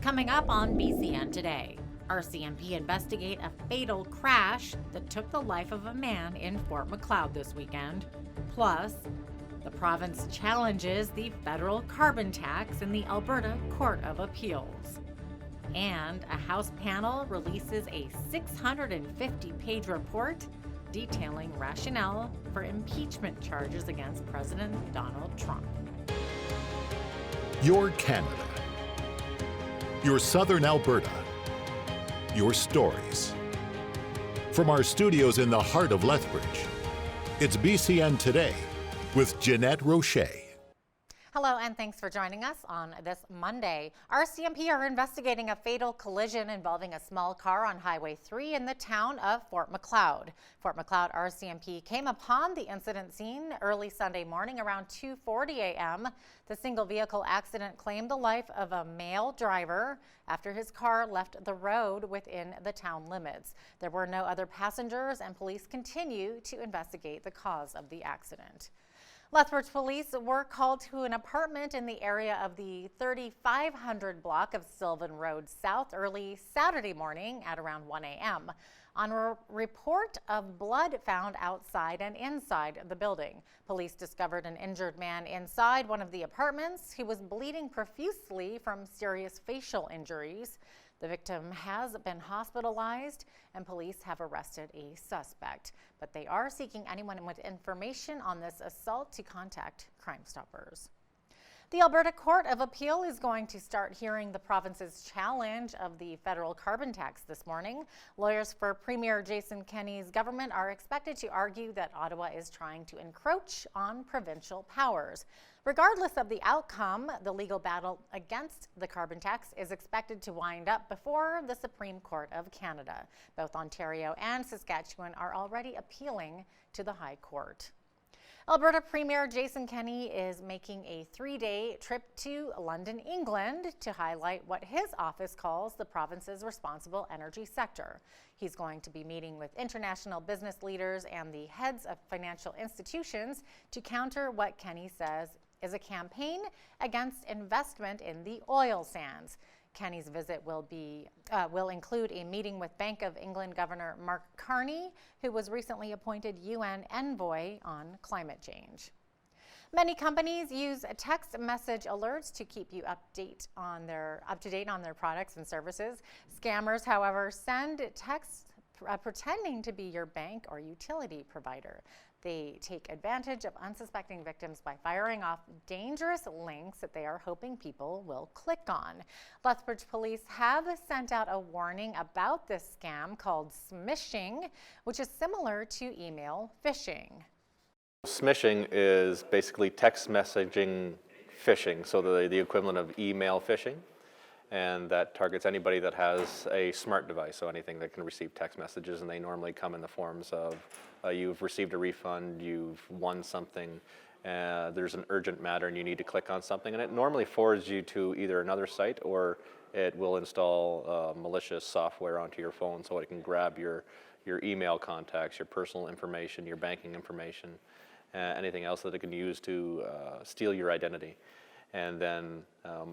Coming up on BCN today, RCMP investigate a fatal crash that took the life of a man in Fort Macleod this weekend. Plus, the province challenges the federal carbon tax in the Alberta Court of Appeals. And a House panel releases a 650-page report detailing rationale for impeachment charges against President Donald Trump. Your Canada. Your Southern Alberta. Your stories. From our studios in the heart of Lethbridge, it's BCN Today with Jeanette Roche. Hello, and thanks for joining us on this Monday. RCMP are investigating a fatal collision involving a small car on Highway 3 in the town of Fort Macleod. Fort Macleod RCMP came upon the incident scene early Sunday morning around 2:40 a.m. The single vehicle accident claimed the life of a male driver after his car left the road within the town limits. There were no other passengers, and police continue to investigate the cause of the accident. Lethbridge police were called to an apartment in the area of the 3500 block of Sylvan Road South early Saturday morning at around 1 a.m. on a report of blood found outside and inside the building. Police discovered an injured man inside one of the apartments who was bleeding profusely from serious facial injuries. The victim has been hospitalized, and police have arrested a suspect, but they are seeking anyone with information on this assault to contact Crime Stoppers. The Alberta Court of Appeal is going to start hearing the province's challenge of the federal carbon tax this morning. Lawyers for Premier Jason Kenney's government are expected to argue that Ottawa is trying to encroach on provincial powers. Regardless of the outcome, the legal battle against the carbon tax is expected to wind up before the Supreme Court of Canada. Both Ontario and Saskatchewan are already appealing to the High Court. Alberta Premier Jason Kenney is making a 3-day trip to London, England to highlight what his office calls the province's responsible energy sector. He's going to be meeting with international business leaders and the heads of financial institutions to counter what Kenney says is a campaign against investment in the oil sands. Kenney's visit will include a meeting with Bank of England Governor Mark Carney, who was recently appointed UN envoy on climate change. Many companies use text message alerts to keep you up to date on their products and services. Scammers, however, send texts pretending to be your bank or utility provider. They take advantage of unsuspecting victims by firing off dangerous links that they are hoping people will click on. Lethbridge police have sent out a warning about this scam called smishing, which is similar to email phishing. Smishing is basically text messaging phishing, so the equivalent of email phishing. And that targets anybody that has a smart device, so anything that can receive text messages, and they normally come in the forms of you've received a refund, you've won something, there's an urgent matter and you need to click on something, and it normally forwards you to either another site or it will install malicious software onto your phone so it can grab your email contacts, your personal information, your banking information, anything else that it can use to steal your identity. And then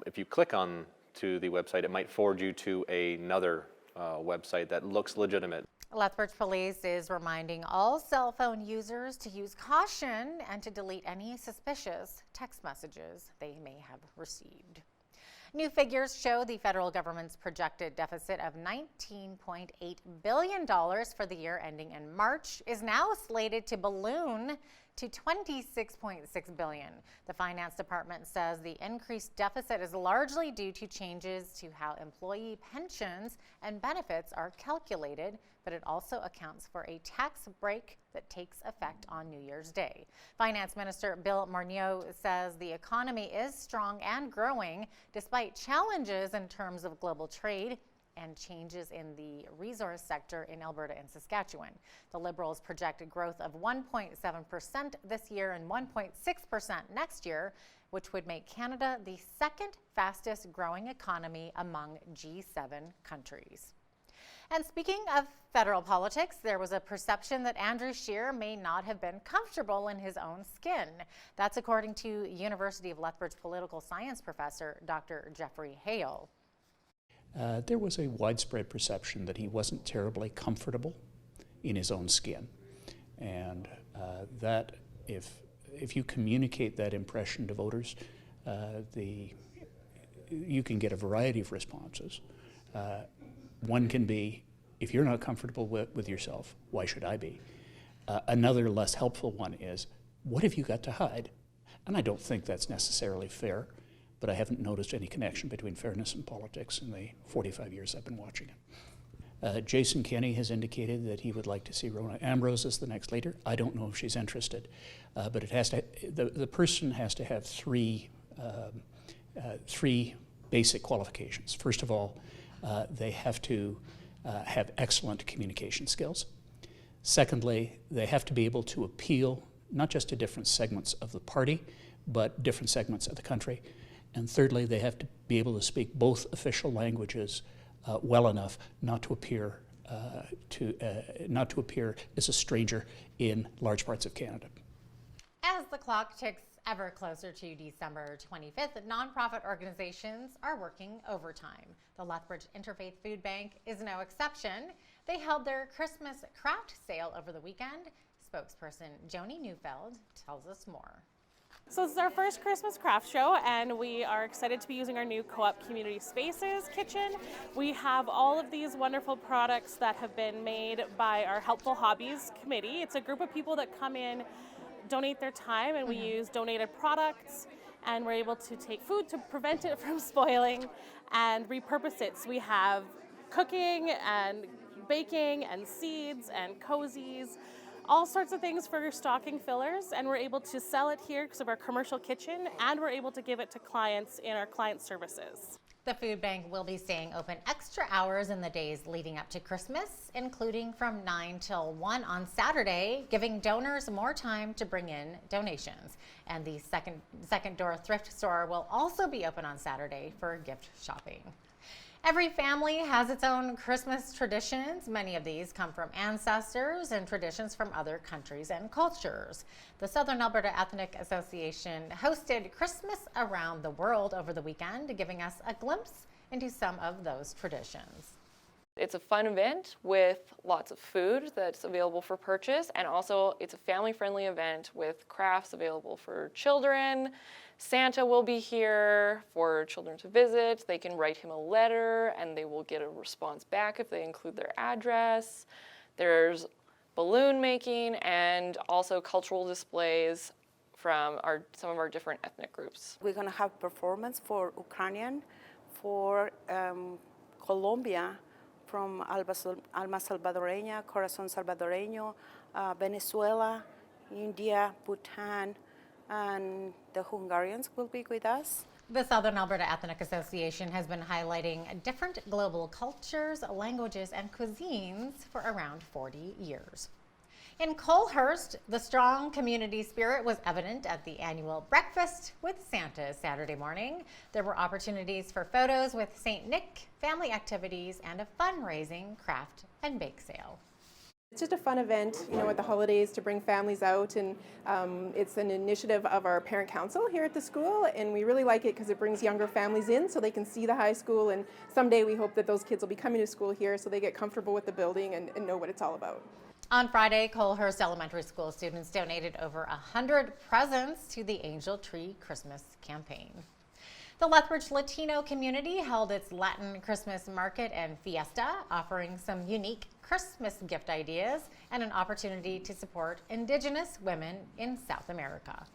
if you click on to the website, it might forward you to another website that looks legitimate. Lethbridge Police is reminding all cell phone users to use caution and to delete any suspicious text messages they may have received. New figures show the federal government's projected deficit of $19.8 billion for the year ending in March is now slated to balloon to $26.6 billion. The Finance Department says the increased deficit is largely due to changes to how employee pensions and benefits are calculated, but it also accounts for a tax break that takes effect on New Year's Day. Finance Minister Bill Morneau says the economy is strong and growing despite challenges in terms of global trade and changes in the resource sector in Alberta and Saskatchewan. The Liberals projected growth of 1.7% this year and 1.6% next year, which would make Canada the second fastest growing economy among G7 countries. And speaking of federal politics, there was a perception that Andrew Shearer may not have been comfortable in his own skin. That's according to University of Lethbridge political science professor Dr. Jeffrey Hale. there was a widespread perception that he wasn't terribly comfortable in his own skin. And that if you communicate that impression to voters, you can get a variety of responses. One can be, if you're not comfortable with yourself, why should I be? Another less helpful one is, what have you got to hide? And I don't think that's necessarily fair, but I haven't noticed any connection between fairness and politics in the 45 years I've been watching it. Jason Kenney has indicated that he would like to see Rona Ambrose as the next leader. I don't know if she's interested, but it has to. The person has to have three basic qualifications. First of all, they have to have excellent communication skills. Secondly, they have to be able to appeal not just to different segments of the party, but different segments of the country. And thirdly, they have to be able to speak both official languages well enough not to appear as a stranger in large parts of Canada. As the clock ticks ever closer to December 25th, nonprofit organizations are working overtime. The Lethbridge Interfaith Food Bank is no exception. They held their Christmas craft sale over the weekend. Spokesperson Joni Neufeld tells us more. So this is our first Christmas craft show, and we are excited to be using our new Co-op Community Spaces kitchen. We have all of these wonderful products that have been made by our Helpful Hobbies Committee. It's a group of people that come in, donate their time, and we use donated products, and we're able to take food to prevent it from spoiling and repurpose it. So we have cooking and baking and seeds and cozies, all sorts of things for your stocking fillers, and we're able to sell it here because of our commercial kitchen, and we're able to give it to clients in our client services. The food bank will be staying open extra hours in the days leading up to Christmas, including from 9 till 1 on Saturday, giving donors more time to bring in donations. And the second door thrift store will also be open on Saturday for gift shopping. Every family has its own Christmas traditions. Many of these come from ancestors and traditions from other countries and cultures. The Southern Alberta Ethnic Association hosted Christmas Around the World over the weekend, giving us a glimpse into some of those traditions. It's a fun event with lots of food that's available for purchase, and also it's a family-friendly event with crafts available for children. Santa will be here for children to visit. They can write him a letter and they will get a response back if they include their address. There's balloon making and also cultural displays from some of our different ethnic groups. We're going to have performance for Ukrainian, for Colombia, from Alma Salvadoreña, Corazón Salvadoreño, Venezuela, India, Bhutan, and the Hungarians will be with us. The Southern Alberta Ethnic Association has been highlighting different global cultures, languages, and cuisines for around 40 years. In Colehurst, the strong community spirit was evident at the annual Breakfast with Santa Saturday morning. There were opportunities for photos with St. Nick, family activities, and a fundraising craft and bake sale. It's just a fun event, at the holidays to bring families out, and it's an initiative of our parent council here at the school, and we really like it because it brings younger families in so they can see the high school, and someday we hope that those kids will be coming to school here so they get comfortable with the building and know what it's all about. On Friday, Colehurst Elementary School students donated over 100 presents to the Angel Tree Christmas campaign. The Lethbridge Latino community held its Latin Christmas market and fiesta, offering some unique Christmas gift ideas and an opportunity to support Indigenous women in South America.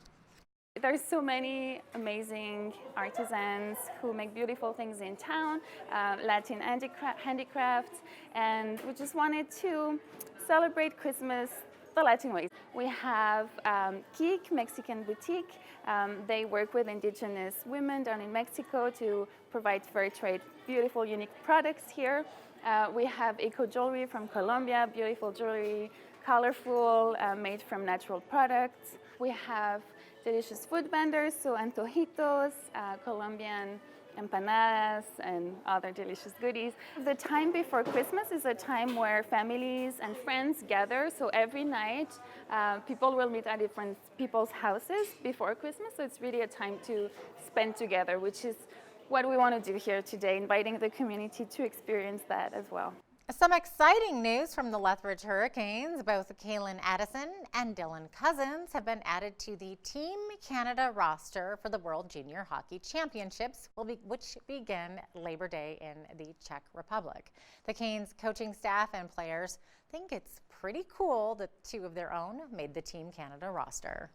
There's so many amazing artisans who make beautiful things in town, Latin handicrafts, and we just wanted to celebrate Christmas the Latin way. We have Kik Mexican Boutique. They work with Indigenous women down in Mexico to provide fair trade, beautiful, unique products here. We have eco jewelry from Colombia, beautiful jewelry, colorful, made from natural products. We have delicious food vendors, so antojitos, Colombian empanadas, and other delicious goodies. The time before Christmas is a time where families and friends gather, so every night people will meet at different people's houses before Christmas, so it's really a time to spend together, which is what we want to do here today, inviting the community to experience that as well. Some exciting news from the Lethbridge Hurricanes. Both Kaylin Addison and Dylan Cousins have been added to the Team Canada roster for the World Junior Hockey Championships, which begin Labor Day in the Czech Republic. The Canes coaching staff and players think it's pretty cool that two of their own made the Team Canada roster.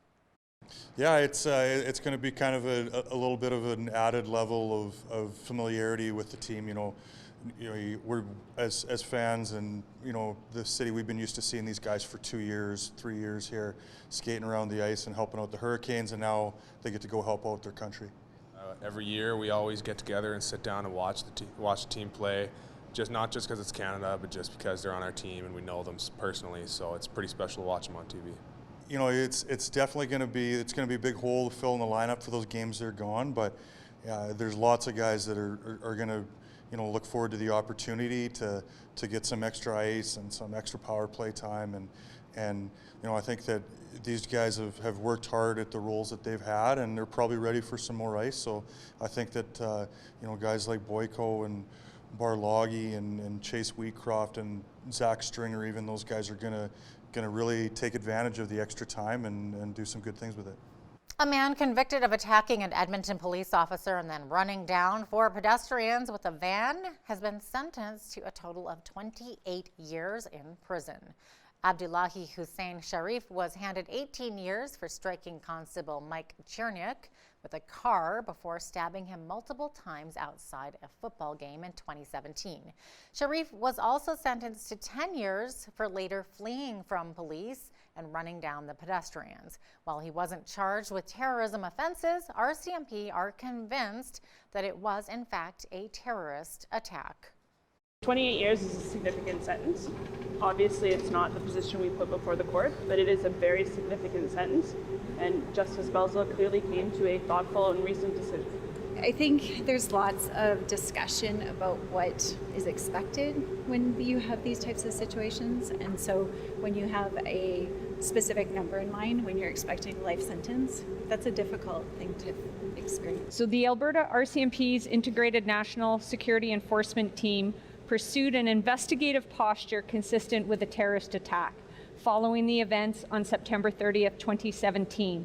Yeah, it's going to be kind of a little bit of an added level of familiarity with the team. You know, we're as fans and the city, we've been used to seeing these guys for 2 years, 3 years here, skating around the ice and helping out the Hurricanes, and now they get to go help out their country. Every year we always get together and sit down and watch the team play, not just because it's Canada, but just because they're on our team and we know them personally. So it's pretty special to watch them on TV. You know, it's definitely going to be a big hole to fill in the lineup for those games they're gone, but there's lots of guys that are going to look forward to the opportunity to get some extra ice and some extra power play time, and I think that these guys have worked hard at the roles that they've had, and they're probably ready for some more ice. So I think that guys like Boyko and Barloggy and Chase Wheatcroft and Zach Stringer, even those guys are going to really take advantage of the extra time and do some good things with it. A man convicted of attacking an Edmonton police officer and then running down 4 pedestrians with a van has been sentenced to a total of 28 years in prison. Abdullahi Hussein Sharif was handed 18 years for striking Constable Mike Cherniuk with a car before stabbing him multiple times outside a football game in 2017. Sharif was also sentenced to 10 years for later fleeing from police and running down the pedestrians. While he wasn't charged with terrorism offenses, RCMP are convinced that it was in fact a terrorist attack. 28 years is a significant sentence. Obviously, it's not the position we put before the court, but it is a very significant sentence, and Justice Belzel clearly came to a thoughtful and reasoned decision. I think there's lots of discussion about what is expected when you have these types of situations, and so when you have a specific number in mind, when you're expecting a life sentence, that's a difficult thing to experience. So the Alberta RCMP's Integrated National Security Enforcement Team pursued an investigative posture consistent with a terrorist attack following the events on September 30th, 2017.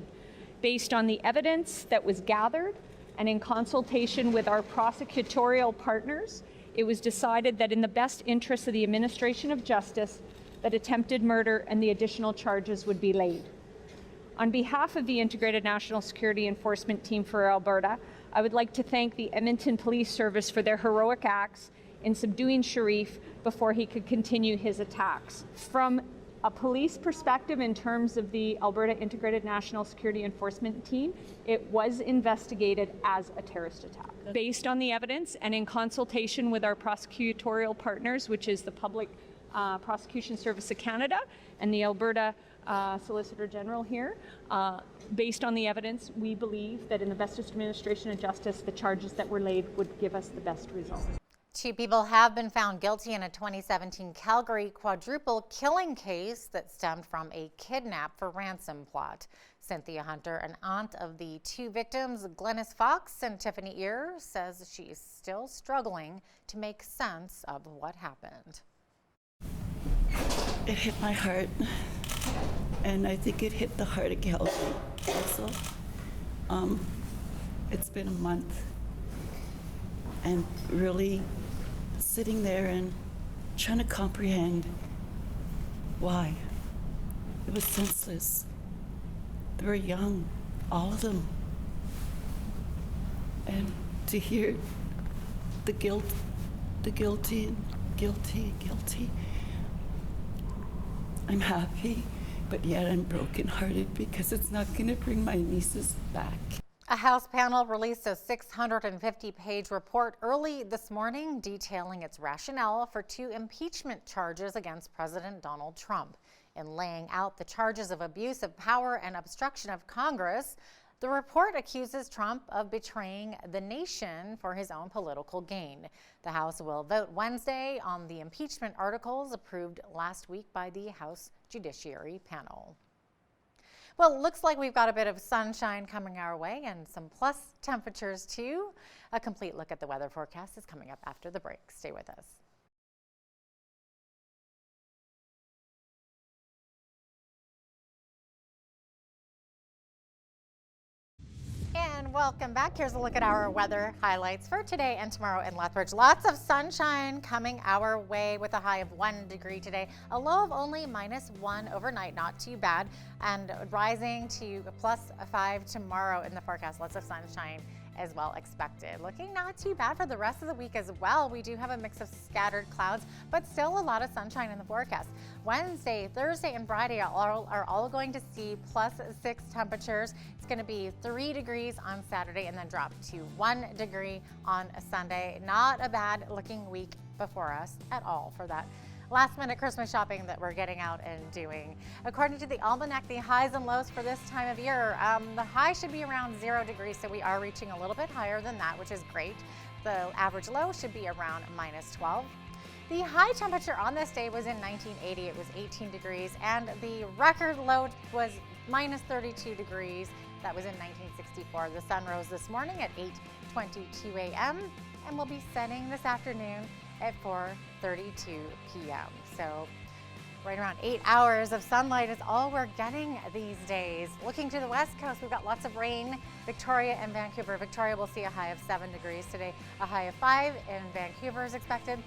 Based on the evidence that was gathered and in consultation with our prosecutorial partners, it was decided that in the best interest of the administration of justice, that attempted murder and the additional charges would be laid. On behalf of the Integrated National Security Enforcement Team for Alberta, I would like to thank the Edmonton Police Service for their heroic acts in subduing Sharif before he could continue his attacks. From a police perspective, in terms of the Alberta Integrated National Security Enforcement Team, it was investigated as a terrorist attack. Based on the evidence and in consultation with our prosecutorial partners, which is the Public Prosecution Service of Canada and the Alberta Solicitor General here, based on the evidence, we believe that in the best administration of justice, the charges that were laid would give us the best result. 2 people have been found guilty in a 2017 Calgary quadruple killing case that stemmed from a kidnap for ransom plot. Cynthia Hunter, an aunt of the 2 victims, Glennis Fox and Tiffany Ear, says she is still struggling to make sense of what happened. It hit my heart, and I think it hit the heart of Calgary also. It's been a month, and really sitting there and trying to comprehend why. It was senseless. They were young, all of them. And to hear the guilt, the guilty, and guilty. I'm happy, but yet I'm brokenhearted because it's not going to bring my nieces back. A House panel released a 650-page report early this morning detailing its rationale for 2 impeachment charges against President Donald Trump. In laying out the charges of abuse of power and obstruction of Congress, the report accuses Trump of betraying the nation for his own political gain. The House will vote Wednesday on the impeachment articles approved last week by the House Judiciary panel. Well, it looks like we've got a bit of sunshine coming our way and some plus temperatures too. A complete look at the weather forecast is coming up after the break. Stay with us. And welcome back. Here's a look at our weather highlights for today and tomorrow in Lethbridge. Lots of sunshine coming our way with a high of 1 degree today, a low of only -1 overnight, not too bad, and rising to +5 tomorrow in the forecast. Lots of sunshine as well expected. Looking not too bad for the rest of the week as well. We do have a mix of scattered clouds, but still a lot of sunshine in the forecast. Wednesday, Thursday, and Friday are all going to see +6 temperatures. It's going to be 3 degrees on Saturday and then drop to 1 degree on a Sunday. Not a bad looking week before us at all for that last minute Christmas shopping that we're getting out and doing. According to the Almanac, the highs and lows for this time of year, the high should be around 0 degrees, so we are reaching a little bit higher than that, which is great. The average low should be around -12. The high temperature on this day was in 1980. It was 18 degrees, and the record low was -32 degrees. That was in 1964. The sun rose this morning at 8:22 a.m. and will be setting this afternoon at 4:32 p.m. So right around 8 hours of sunlight is all we're getting these days. Looking to the west coast, we've got lots of rain. Victoria and Vancouver. Victoria will see a high of 7 degrees today. A high of 5 in Vancouver is expected.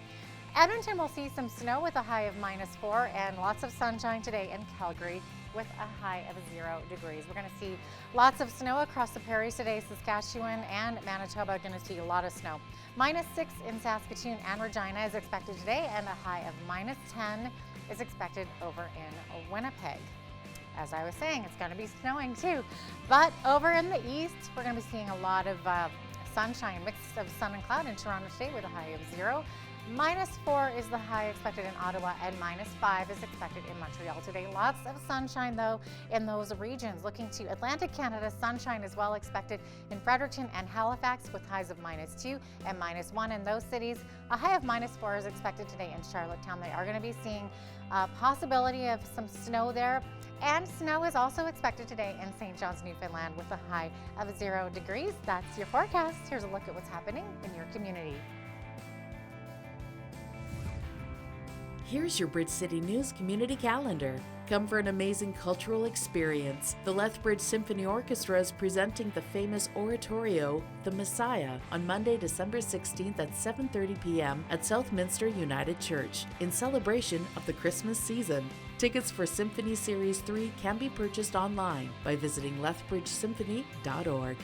Edmonton will see some snow with a high of -4 and lots of sunshine today in Calgary with a high of 0 degrees. We're going to see lots of snow across the prairies today. Saskatchewan and Manitoba are going to see a lot of snow. -6 in Saskatoon and Regina is expected today, and a high of -10 is expected over in Winnipeg. As I was saying, it's going to be snowing too. But over in the east, we're going to be seeing a lot of sunshine, mix of sun and cloud in Toronto State with a high of 0. -4 is the high expected in Ottawa, and -5 is expected in Montreal today. Lots of sunshine, though, in those regions. Looking to Atlantic Canada, sunshine is well expected in Fredericton and Halifax with highs of -2 and -1 in those cities. A high of -4 is expected today in Charlottetown. They are going to be seeing a possibility of some snow there. And snow is also expected today in St. John's, Newfoundland with a high of 0 degrees. That's your forecast. Here's a look at what's happening in your community. Here's your Bridge City News Community Calendar. Come for an amazing cultural experience. The Lethbridge Symphony Orchestra is presenting the famous oratorio, The Messiah, on Monday, December 16th at 7:30 p.m. at Southminster United Church, in celebration of the Christmas season. Tickets for Symphony Series 3 can be purchased online by visiting lethbridgesymphony.org.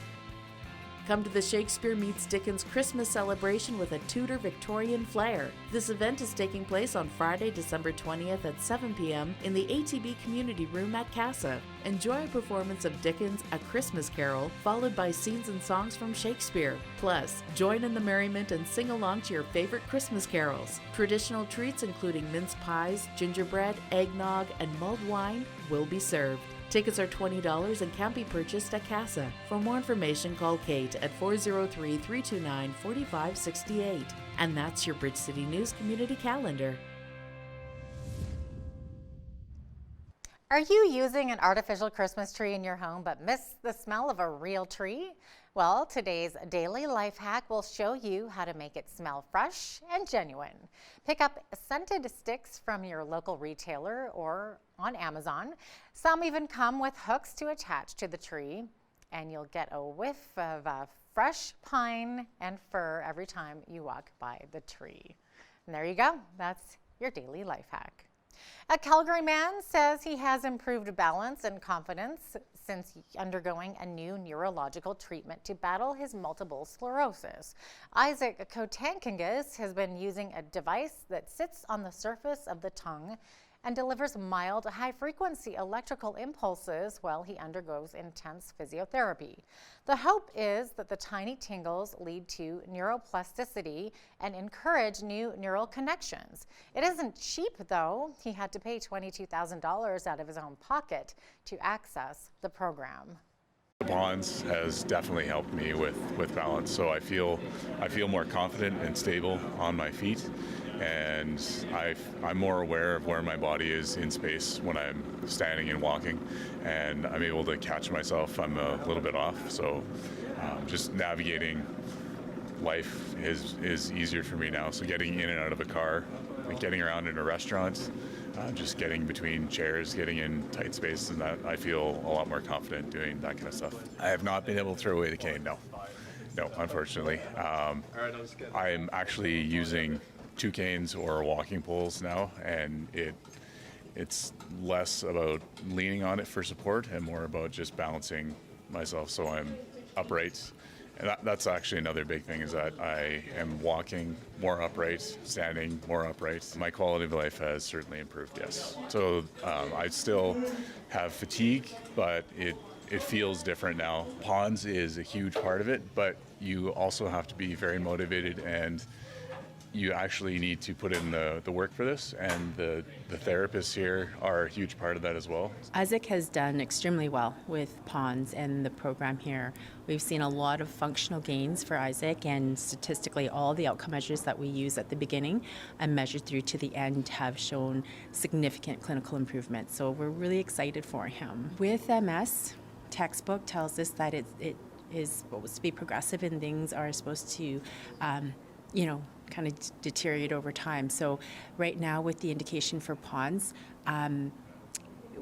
Come to the Shakespeare Meets Dickens Christmas celebration with a Tudor Victorian flair. This event is taking place on Friday, December 20th at 7 p.m. in the ATB Community Room at Casa. Enjoy a performance of Dickens' A Christmas Carol, followed by scenes and songs from Shakespeare. Plus, join in the merriment and sing along to your favorite Christmas carols. Traditional treats including mince pies, gingerbread, eggnog, and mulled wine will be served. Tickets are $20 and can be purchased at Casa. For more information, call Kate at 403-329-4568. And that's your Bridge City News Community Calendar. Are you using an artificial Christmas tree in your home but miss the smell of a real tree? Well, today's daily life hack will show you how to make it smell fresh and genuine. Pick up scented sticks from your local retailer or on Amazon. Some even come with hooks to attach to the tree, and you'll get a whiff of fresh pine and fir every time you walk by the tree. And there you go. That's your daily life hack. A Calgary man says he has improved balance and confidence since undergoing a new neurological treatment to battle his multiple sclerosis. Isaac Kotankangas has been using a device that sits on the surface of the tongue and delivers mild, high-frequency electrical impulses while he undergoes intense physiotherapy. The hope is that the tiny tingles lead to neuroplasticity and encourage new neural connections. It isn't cheap, though. He had to pay $22,000 out of his own pocket to access the program. Bonds has definitely helped me with balance, so I feel more confident and stable on my feet. and I'm more aware of where my body is in space when I'm standing and walking, and I'm able to catch myself if I'm a little bit off. So just navigating life is easier for me now. So getting in and out of a car, like getting around in a restaurant, just getting between chairs, getting in tight spaces, and that I feel a lot more confident doing that kind of stuff. I have not been able to throw away the cane, no, unfortunately. I'm actually using 2 canes or walking poles now, and it's less about leaning on it for support and more about just balancing myself so I'm upright. And that's actually another big thing, is that I am walking more upright, standing more upright. My quality of life has certainly improved, yes. So I still have fatigue, but it feels different now. Ponds is a huge part of it, but you also have to be very motivated, and you actually need to put in the work for this, and the therapists here are a huge part of that as well. Isaac has done extremely well with ponds and the program here. We've seen a lot of functional gains for Isaac, and statistically all the outcome measures that we use at the beginning and measured through to the end have shown significant clinical improvement. So we're really excited for him. With MS, textbook tells us that it is supposed to be progressive and things are supposed to kind of deteriorate over time. So right now with the indication for ponds,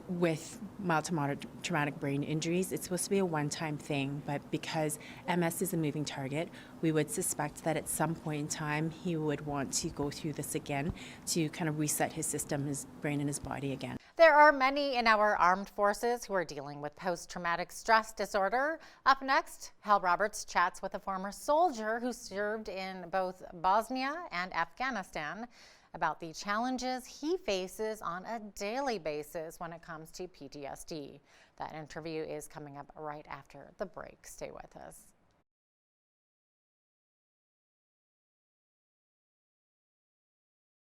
with mild to moderate traumatic brain injuries, it's supposed to be a one-time thing, but because MS is a moving target, we would suspect that at some point in time he would want to go through this again to kind of reset his system, his brain and his body again. There are many in our armed forces who are dealing with post-traumatic stress disorder. Up next, Hal Roberts chats with a former soldier who served in both Bosnia and Afghanistan about the challenges he faces on a daily basis when it comes to PTSD. That interview is coming up right after the break. Stay with us.